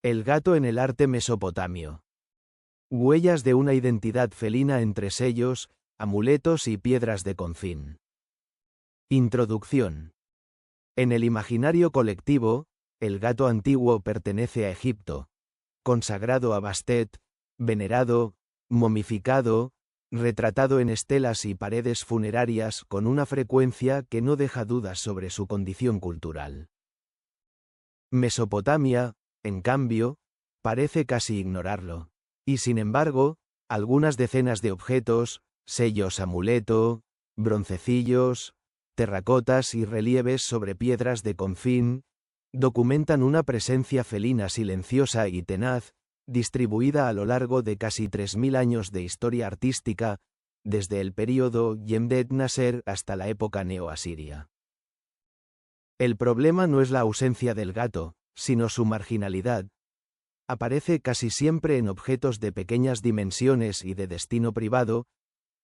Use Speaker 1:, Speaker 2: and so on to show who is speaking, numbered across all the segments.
Speaker 1: El gato en el arte mesopotamio. Huellas de una identidad felina entre sellos, amuletos y piedras de confín. Introducción. En el imaginario colectivo, el gato antiguo pertenece a Egipto, consagrado a Bastet, venerado, momificado, retratado en estelas y paredes funerarias con una frecuencia que no deja dudas sobre su condición cultural. Mesopotamia, en cambio, parece casi ignorarlo. Y sin embargo, algunas decenas de objetos, sellos amuleto, broncecillos, terracotas y relieves sobre piedras de confín, documentan una presencia felina silenciosa y tenaz, distribuida a lo largo de casi 3000 años de historia artística, desde el período Yemdet-Nasser hasta la época neoasiria. El problema no es la ausencia del gato, sino su marginalidad. Aparece casi siempre en objetos de pequeñas dimensiones y de destino privado,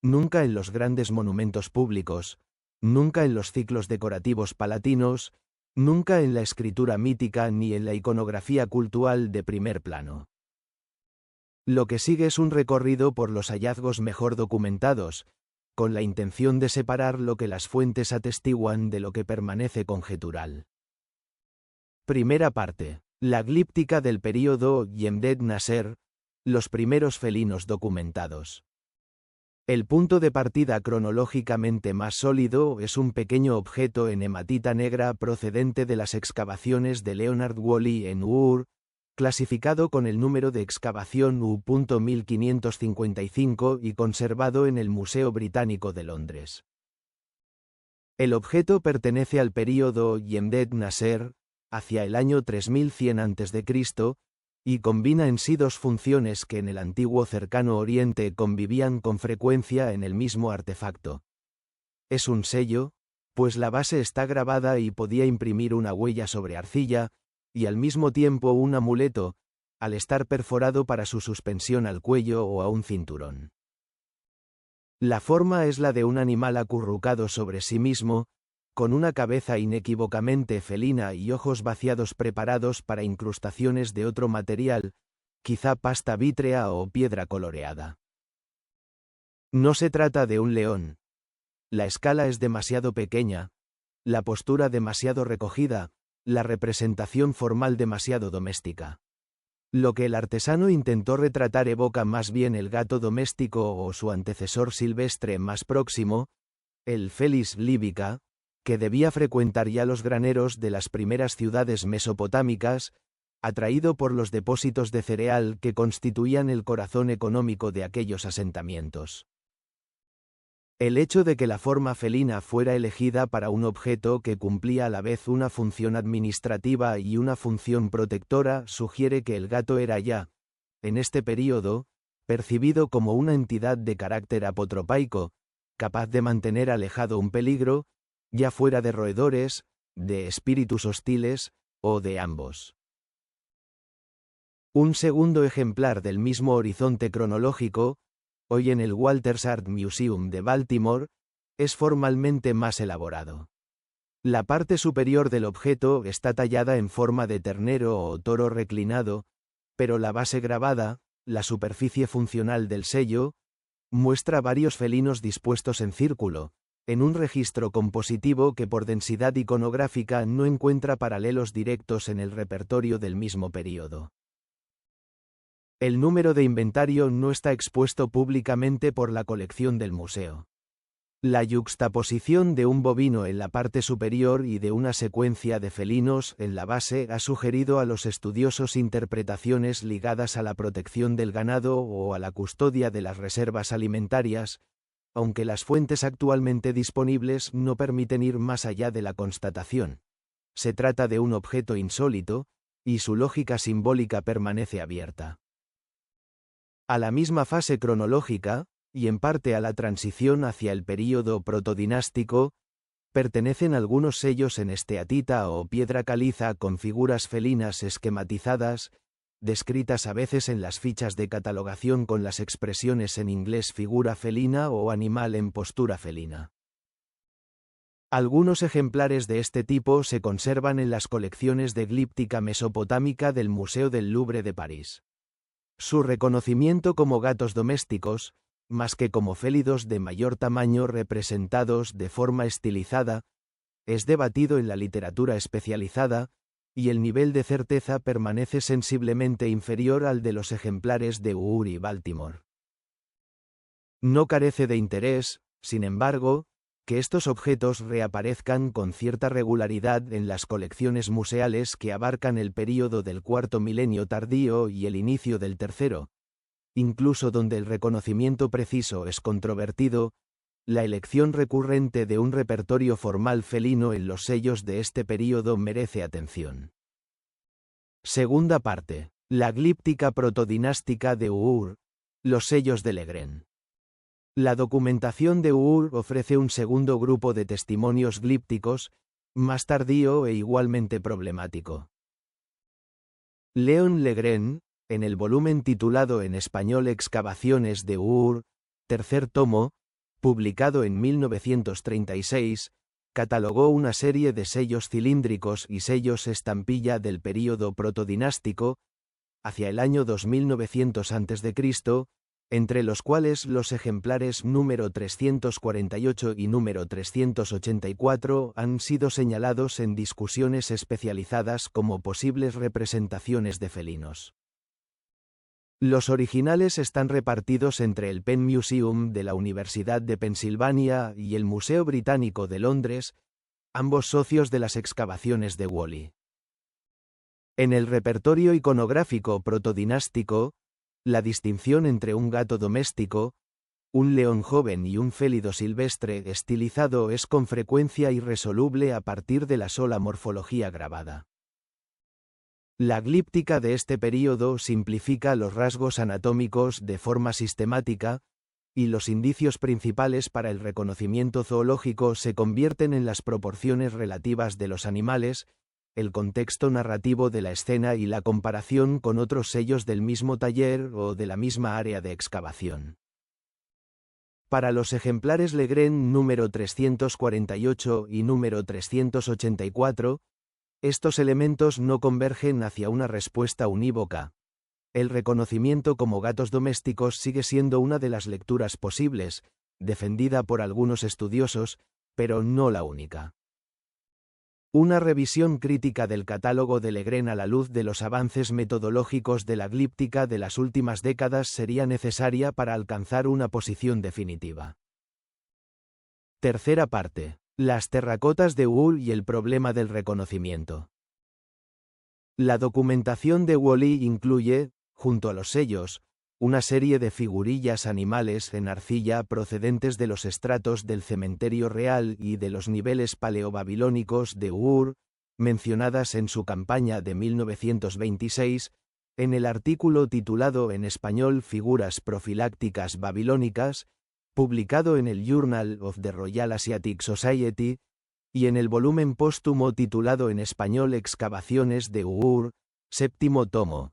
Speaker 1: nunca en los grandes monumentos públicos, nunca en los ciclos decorativos palatinos, nunca en la escritura mítica ni en la iconografía cultural de primer plano. Lo que sigue es un recorrido por los hallazgos mejor documentados, con la intención de separar lo que las fuentes atestiguan de lo que permanece conjetural. Primera parte. La glíptica del período Yemdet-Nasser, los primeros felinos documentados. El punto de partida cronológicamente más sólido es un pequeño objeto en hematita negra procedente de las excavaciones de Leonard Woolley en Ur, clasificado con el número de excavación U.1555 y conservado en el Museo Británico de Londres. El objeto pertenece al período Yemdet-Nasser, hacia el año 3100 a.C., y combina en sí dos funciones que en el antiguo Cercano Oriente convivían con frecuencia en el mismo artefacto. Es un sello, pues la base está grabada y podía imprimir una huella sobre arcilla, y al mismo tiempo un amuleto, al estar perforado para su suspensión al cuello o a un cinturón. La forma es la de un animal acurrucado sobre sí mismo, con una cabeza inequívocamente felina y ojos vaciados preparados para incrustaciones de otro material, quizá pasta vítrea o piedra coloreada. No se trata de un león. La escala es demasiado pequeña, la postura demasiado recogida, la representación formal demasiado doméstica. Lo que el artesano intentó retratar evoca más bien el gato doméstico o su antecesor silvestre más próximo, el Felis libica, que debía frecuentar ya los graneros de las primeras ciudades mesopotámicas, atraído por los depósitos de cereal que constituían el corazón económico de aquellos asentamientos. El hecho de que la forma felina fuera elegida para un objeto que cumplía a la vez una función administrativa y una función protectora sugiere que el gato era ya, en este período, percibido como una entidad de carácter apotropaico, capaz de mantener alejado un peligro, ya fuera de roedores, de espíritus hostiles, o de ambos. Un segundo ejemplar del mismo horizonte cronológico, hoy en el Walters Art Museum de Baltimore, es formalmente más elaborado. La parte superior del objeto está tallada en forma de ternero o toro reclinado, pero la base grabada, la superficie funcional del sello, muestra varios felinos dispuestos en círculo, en un registro compositivo que por densidad iconográfica no encuentra paralelos directos en el repertorio del mismo período. El número de inventario no está expuesto públicamente por la colección del museo. La yuxtaposición de un bovino en la parte superior y de una secuencia de felinos en la base ha sugerido a los estudiosos interpretaciones ligadas a la protección del ganado o a la custodia de las reservas alimentarias, aunque las fuentes actualmente disponibles no permiten ir más allá de la constatación. Se trata de un objeto insólito, y su lógica simbólica permanece abierta. A la misma fase cronológica, y en parte a la transición hacia el período protodinástico, pertenecen algunos sellos en esteatita o piedra caliza con figuras felinas esquematizadas, descritas a veces en las fichas de catalogación con las expresiones en inglés figura felina o animal en postura felina. Algunos ejemplares de este tipo se conservan en las colecciones de glíptica mesopotámica del Museo del Louvre de París. Su reconocimiento como gatos domésticos, más que como félidos de mayor tamaño representados de forma estilizada, es debatido en la literatura especializada, y el nivel de certeza permanece sensiblemente inferior al de los ejemplares de Ur y Baltimore. No carece de interés, sin embargo, que estos objetos reaparezcan con cierta regularidad en las colecciones museales que abarcan el período del cuarto milenio tardío y el inicio del tercero. Incluso donde el reconocimiento preciso es controvertido, la elección recurrente de un repertorio formal felino en los sellos de este período merece atención. Segunda parte. La glíptica protodinástica de Ur. Los sellos de Legren. La documentación de Ur ofrece un segundo grupo de testimonios glípticos, más tardío e igualmente problemático. Leon Legren, en el volumen titulado en español Excavaciones de Ur, tercer tomo, publicado en 1936, catalogó una serie de sellos cilíndricos y sellos estampilla del período protodinástico, hacia el año 2900 a.C., entre los cuales los ejemplares número 348 y número 384 han sido señalados en discusiones especializadas como posibles representaciones de felinos. Los originales están repartidos entre el Penn Museum de la Universidad de Pensilvania y el Museo Británico de Londres, ambos socios de las excavaciones de Whalley. En el repertorio iconográfico protodinástico, la distinción entre un gato doméstico, un león joven y un félido silvestre estilizado es con frecuencia irresoluble a partir de la sola morfología grabada. La glíptica de este período simplifica los rasgos anatómicos de forma sistemática, y los indicios principales para el reconocimiento zoológico se convierten en las proporciones relativas de los animales, el contexto narrativo de la escena y la comparación con otros sellos del mismo taller o de la misma área de excavación. Para los ejemplares Legren número 348 y número 384, estos elementos no convergen hacia una respuesta unívoca. El reconocimiento como gatos domésticos sigue siendo una de las lecturas posibles, defendida por algunos estudiosos, pero no la única. Una revisión crítica del catálogo de Legren a la luz de los avances metodológicos de la glíptica de las últimas décadas sería necesaria para alcanzar una posición definitiva. Tercera parte. Las terracotas de Ur y el problema del reconocimiento. La documentación de Whalley incluye, junto a los sellos, una serie de figurillas animales en arcilla procedentes de los estratos del cementerio real y de los niveles paleobabilónicos de Ur, mencionadas en su campaña de 1926, en el artículo titulado en español Figuras profilácticas babilónicas, publicado en el Journal of the Royal Asiatic Society, y en el volumen póstumo titulado en español Excavaciones de Ur, séptimo tomo.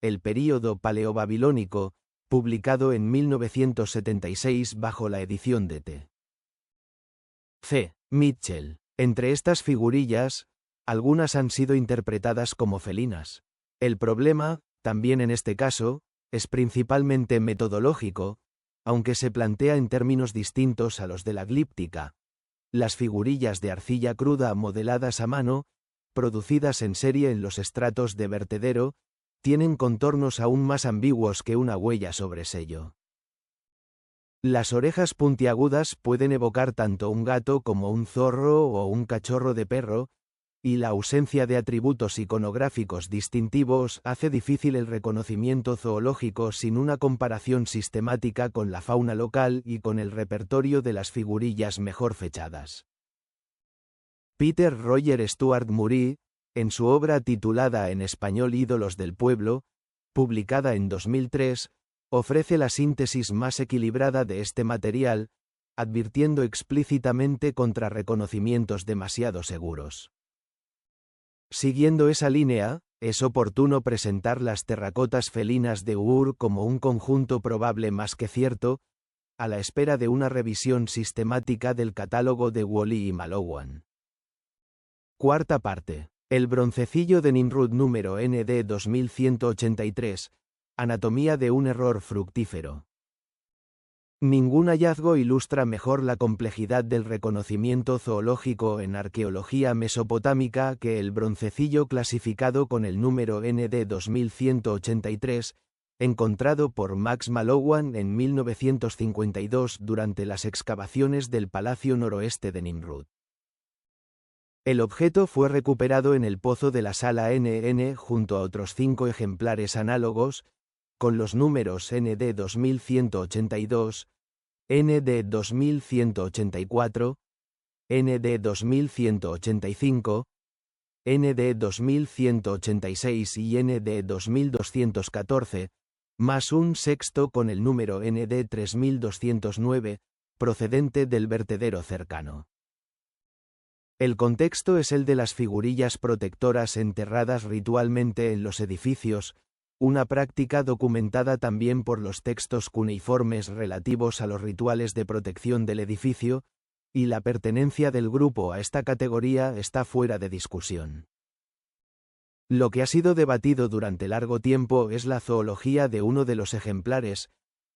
Speaker 1: El período paleobabilónico, publicado en 1976 bajo la edición de T. C. Mitchell. Entre estas figurillas, algunas han sido interpretadas como felinas. El problema, también en este caso, es principalmente metodológico, aunque se plantea en términos distintos a los de la glíptica. Las figurillas de arcilla cruda modeladas a mano, producidas en serie en los estratos de vertedero, tienen contornos aún más ambiguos que una huella sobre sello. Las orejas puntiagudas pueden evocar tanto un gato como un zorro o un cachorro de perro, y la ausencia de atributos iconográficos distintivos hace difícil el reconocimiento zoológico sin una comparación sistemática con la fauna local y con el repertorio de las figurillas mejor fechadas. Peter Roger Stuart Murray, en su obra titulada en español Ídolos del Pueblo, publicada en 2003, ofrece la síntesis más equilibrada de este material, advirtiendo explícitamente contra reconocimientos demasiado seguros. Siguiendo esa línea, es oportuno presentar las terracotas felinas de Ur como un conjunto probable más que cierto, a la espera de una revisión sistemática del catálogo de Woolley y Malowan. Cuarta parte. El broncecillo de Nimrud número ND 2183. Anatomía de un error fructífero. Ningún hallazgo ilustra mejor la complejidad del reconocimiento zoológico en arqueología mesopotámica que el broncecillo clasificado con el número ND 2183, encontrado por Max Malowan en 1952 durante las excavaciones del Palacio Noroeste de Nimrud. El objeto fue recuperado en el pozo de la Sala NN junto a otros 5 ejemplares análogos, con los números ND 2182, ND 2184, ND 2185, ND 2186 y ND 2214, más un sexto con el número ND 3209, procedente del vertedero cercano. El contexto es el de las figurillas protectoras enterradas ritualmente en los edificios, una práctica documentada también por los textos cuneiformes relativos a los rituales de protección del edificio, y la pertenencia del grupo a esta categoría está fuera de discusión. Lo que ha sido debatido durante largo tiempo es la zoología de uno de los ejemplares,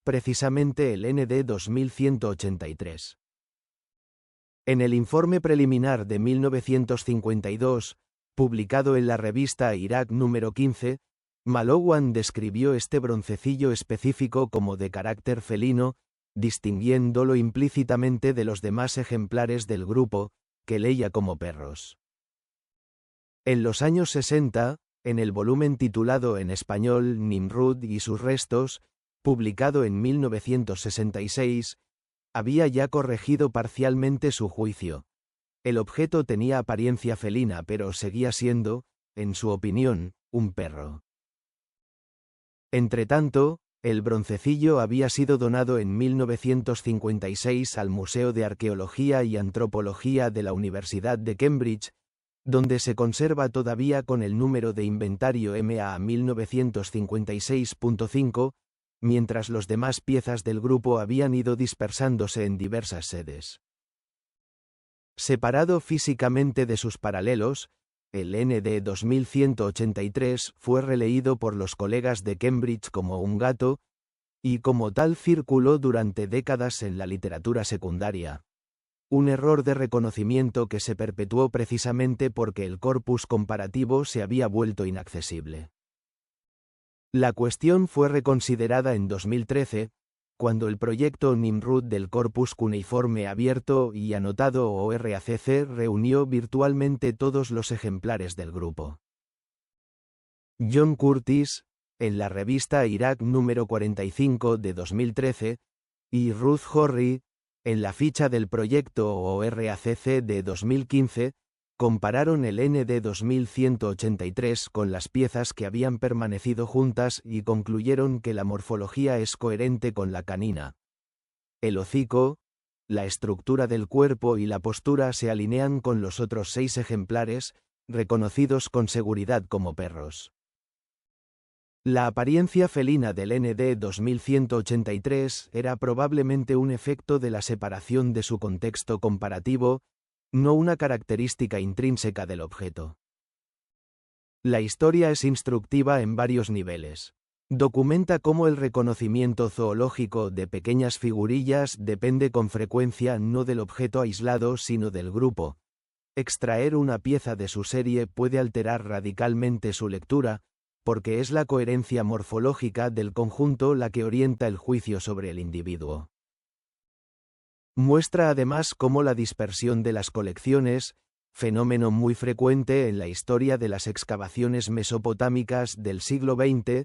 Speaker 1: precisamente el ND 2183. En el informe preliminar de 1952, publicado en la revista Irak número 15, Malowan describió este broncecillo específico como de carácter felino, distinguiéndolo implícitamente de los demás ejemplares del grupo, que leía como perros. En los años 60, en el volumen titulado en español Nimrud y sus restos, publicado en 1966, había ya corregido parcialmente su juicio. El objeto tenía apariencia felina pero seguía siendo, en su opinión, un perro. Entretanto, el broncecillo había sido donado en 1956 al Museo de Arqueología y Antropología de la Universidad de Cambridge, donde se conserva todavía con el número de inventario MA 1956.5, mientras los demás piezas del grupo habían ido dispersándose en diversas sedes. Separado físicamente de sus paralelos, el ND 2183 fue releído por los colegas de Cambridge como un gato, y como tal circuló durante décadas en la literatura secundaria. Un error de reconocimiento que se perpetuó precisamente porque el corpus comparativo se había vuelto inaccesible. La cuestión fue reconsiderada en 2013, cuando el proyecto Nimrud del Corpus Cuneiforme Abierto y Anotado ORACC reunió virtualmente todos los ejemplares del grupo. John Curtis, en la revista Irak número 45 de 2013, y Ruth Horry, en la ficha del proyecto ORACC de 2015, compararon el ND 2183 con las piezas que habían permanecido juntas y concluyeron que la morfología es coherente con la canina. El hocico, la estructura del cuerpo y la postura se alinean con los otros 6 ejemplares, reconocidos con seguridad como perros. La apariencia felina del ND 2183 era probablemente un efecto de la separación de su contexto comparativo, no una característica intrínseca del objeto. La historia es instructiva en varios niveles. Documenta cómo el reconocimiento zoológico de pequeñas figurillas depende con frecuencia no del objeto aislado sino del grupo. Extraer una pieza de su serie puede alterar radicalmente su lectura, porque es la coherencia morfológica del conjunto la que orienta el juicio sobre el individuo. Muestra además cómo la dispersión de las colecciones, fenómeno muy frecuente en la historia de las excavaciones mesopotámicas del siglo XX,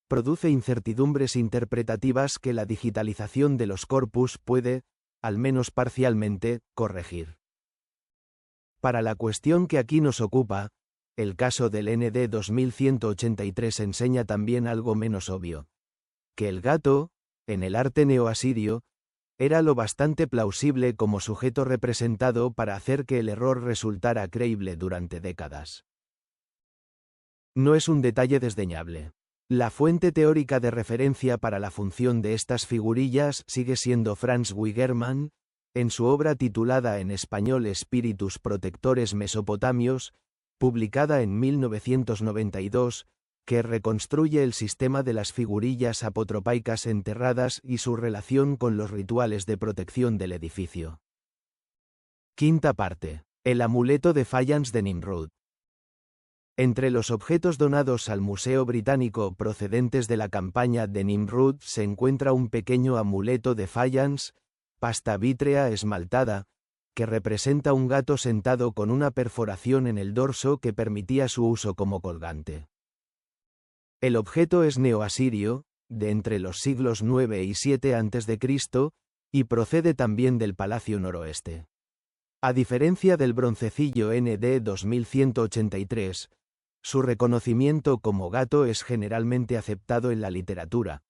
Speaker 1: produce incertidumbres interpretativas que la digitalización de los corpus puede, al menos parcialmente, corregir. Para la cuestión que aquí nos ocupa, el caso del ND 2183 enseña también algo menos obvio. Que el gato, en el arte neoasirio, era lo bastante plausible como sujeto representado para hacer que el error resultara creíble durante décadas. No es un detalle desdeñable. La fuente teórica de referencia para la función de estas figurillas sigue siendo Franz Wigermann, en su obra titulada en español Spiritus Protectores Mesopotamios, publicada en 1992, que reconstruye el sistema de las figurillas apotropaicas enterradas y su relación con los rituales de protección del edificio. Quinta parte. El amuleto de Fayance de Nimrud. Entre los objetos donados al Museo Británico procedentes de la campaña de Nimrud se encuentra un pequeño amuleto de Fayance, pasta vítrea esmaltada, que representa un gato sentado con una perforación en el dorso que permitía su uso como colgante. El objeto es neoasirio, de entre los siglos IX y VII a.C., y procede también del Palacio Noroeste. A diferencia del broncecillo ND 2183, su reconocimiento como gato es generalmente aceptado en la literatura.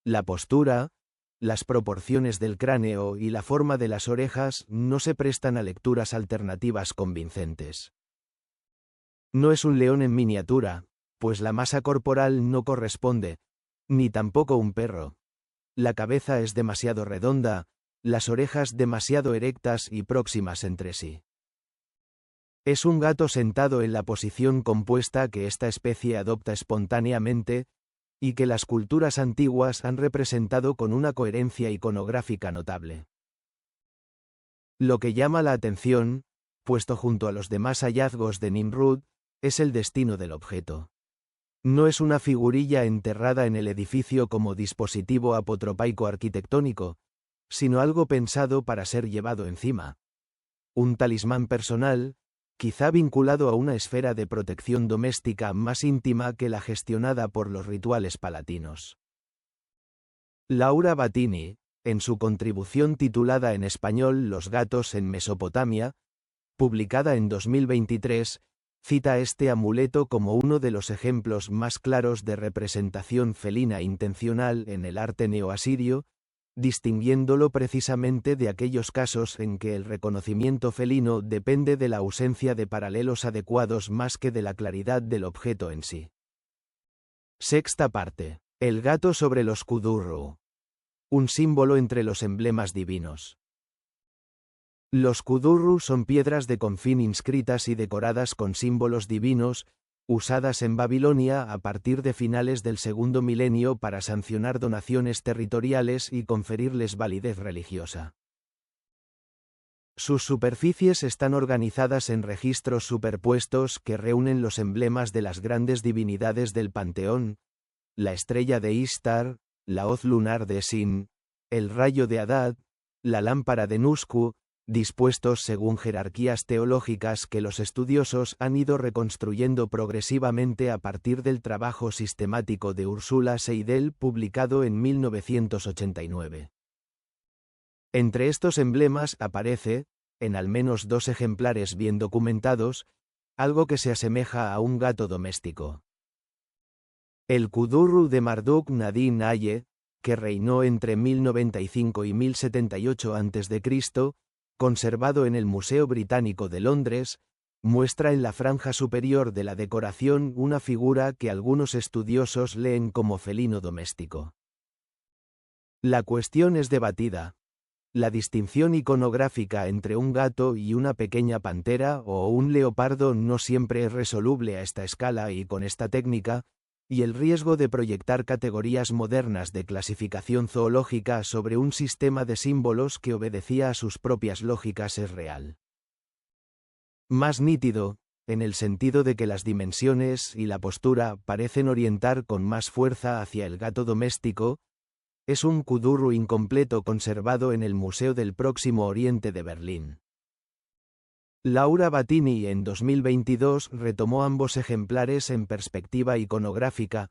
Speaker 1: La postura, las proporciones del cráneo y la forma de las orejas no se prestan a lecturas alternativas convincentes. No es un león en miniatura, pues la masa corporal no corresponde, ni tampoco un perro. La cabeza es demasiado redonda, las orejas demasiado erectas y próximas entre sí. Es un gato sentado en la posición compuesta que esta especie adopta espontáneamente, y que las culturas antiguas han representado con una coherencia iconográfica notable. Lo que llama la atención, puesto junto a los demás hallazgos de Nimrud, es el destino del objeto. No es una figurilla enterrada en el edificio como dispositivo apotropaico arquitectónico, sino algo pensado para ser llevado encima. Un talismán personal, quizá vinculado a una esfera de protección doméstica más íntima que la gestionada por los rituales palatinos. Laura Battini, en su contribución titulada en español Los gatos en Mesopotamia, publicada en 2023, cita este amuleto como uno de los ejemplos más claros de representación felina intencional en el arte neoasirio, distinguiéndolo precisamente de aquellos casos en que el reconocimiento felino depende de la ausencia de paralelos adecuados más que de la claridad del objeto en sí. Sexta parte. El gato sobre los kudurru. Un símbolo entre los emblemas divinos. Los kudurru son piedras de confín inscritas y decoradas con símbolos divinos, usadas en Babilonia a partir de finales del segundo milenio para sancionar donaciones territoriales y conferirles validez religiosa. Sus superficies están organizadas en registros superpuestos que reúnen los emblemas de las grandes divinidades del panteón: la estrella de Istar, la hoz lunar de Sin, el rayo de Adad, la lámpara de Nusku, dispuestos según jerarquías teológicas que los estudiosos han ido reconstruyendo progresivamente a partir del trabajo sistemático de Ursula Seidel publicado en 1989. Entre estos emblemas aparece, en al menos 2 ejemplares bien documentados, algo que se asemeja a un gato doméstico. El kudurru de Marduk Nadin Aye, que reinó entre 1095 y 1078 a.C., conservado en el Museo Británico de Londres, muestra en la franja superior de la decoración una figura que algunos estudiosos leen como felino doméstico. La cuestión es debatida. La distinción iconográfica entre un gato y una pequeña pantera o un leopardo no siempre es resoluble a esta escala y con esta técnica, y el riesgo de proyectar categorías modernas de clasificación zoológica sobre un sistema de símbolos que obedecía a sus propias lógicas es real. Más nítido, en el sentido de que las dimensiones y la postura parecen orientar con más fuerza hacia el gato doméstico, es un kudurru incompleto conservado en el Museo del Próximo Oriente de Berlín. Laura Battini en 2022 retomó ambos ejemplares en perspectiva iconográfica,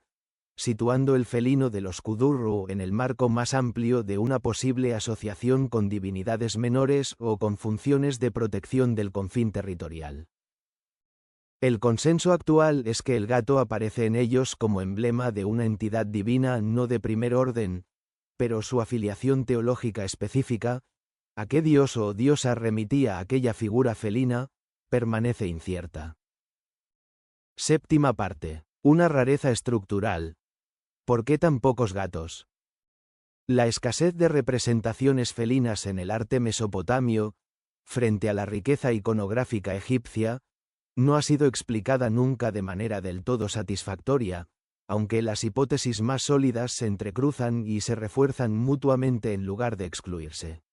Speaker 1: situando el felino de los kudurru en el marco más amplio de una posible asociación con divinidades menores o con funciones de protección del confín territorial. El consenso actual es que el gato aparece en ellos como emblema de una entidad divina no de primer orden, pero su afiliación teológica específica, ¿a qué dios o diosa remitía aquella figura felina?, permanece incierta. Séptima parte. Una rareza estructural, ¿Por qué tan pocos gatos? La escasez de representaciones felinas en el arte mesopotamio, frente a la riqueza iconográfica egipcia, no ha sido explicada nunca de manera del todo satisfactoria, aunque las hipótesis más sólidas se entrecruzan y se refuerzan mutuamente en lugar de excluirse.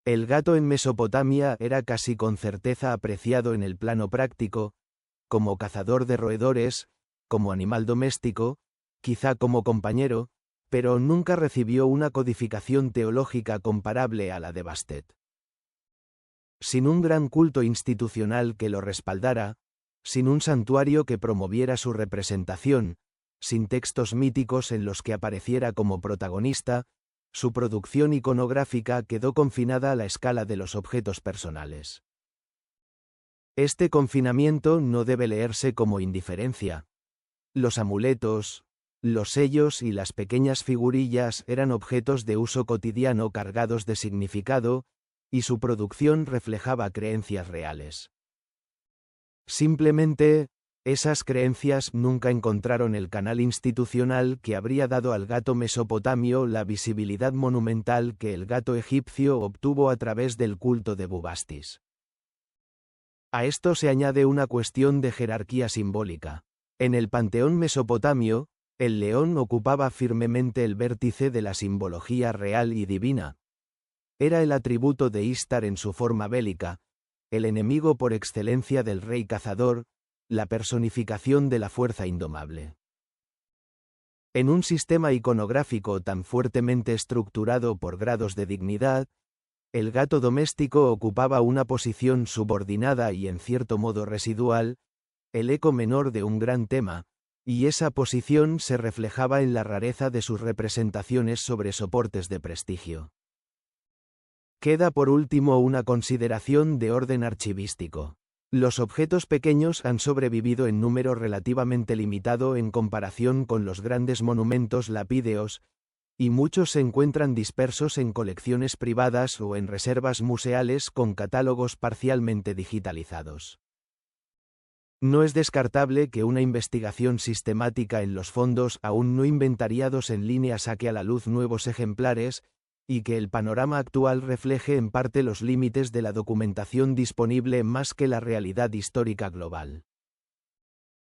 Speaker 1: El gato en Mesopotamia era casi con certeza apreciado en el plano práctico, como cazador de roedores, como animal doméstico, quizá como compañero, pero nunca recibió una codificación teológica comparable a la de Bastet. Sin un gran culto institucional que lo respaldara, sin un santuario que promoviera su representación, sin textos míticos en los que apareciera como protagonista, su producción iconográfica quedó confinada a la escala de los objetos personales. Este confinamiento no debe leerse como indiferencia. Los amuletos, los sellos y las pequeñas figurillas eran objetos de uso cotidiano cargados de significado, y su producción reflejaba creencias reales. Simplemente, esas creencias nunca encontraron el canal institucional que habría dado al gato mesopotamio la visibilidad monumental que el gato egipcio obtuvo a través del culto de Bubastis. A esto se añade una cuestión de jerarquía simbólica. En el panteón mesopotamio, el león ocupaba firmemente el vértice de la simbología real y divina. Era el atributo de Istar en su forma bélica, el enemigo por excelencia del rey cazador, la personificación de la fuerza indomable. En un sistema iconográfico tan fuertemente estructurado por grados de dignidad, el gato doméstico ocupaba una posición subordinada y en cierto modo residual, el eco menor de un gran tema, y esa posición se reflejaba en la rareza de sus representaciones sobre soportes de prestigio. Queda por último una consideración de orden archivístico. Los objetos pequeños han sobrevivido en número relativamente limitado en comparación con los grandes monumentos lapídeos, y muchos se encuentran dispersos en colecciones privadas o en reservas museales con catálogos parcialmente digitalizados. No es descartable que una investigación sistemática en los fondos aún no inventariados en línea saque a la luz nuevos ejemplares, y que el panorama actual refleje en parte los límites de la documentación disponible más que la realidad histórica global.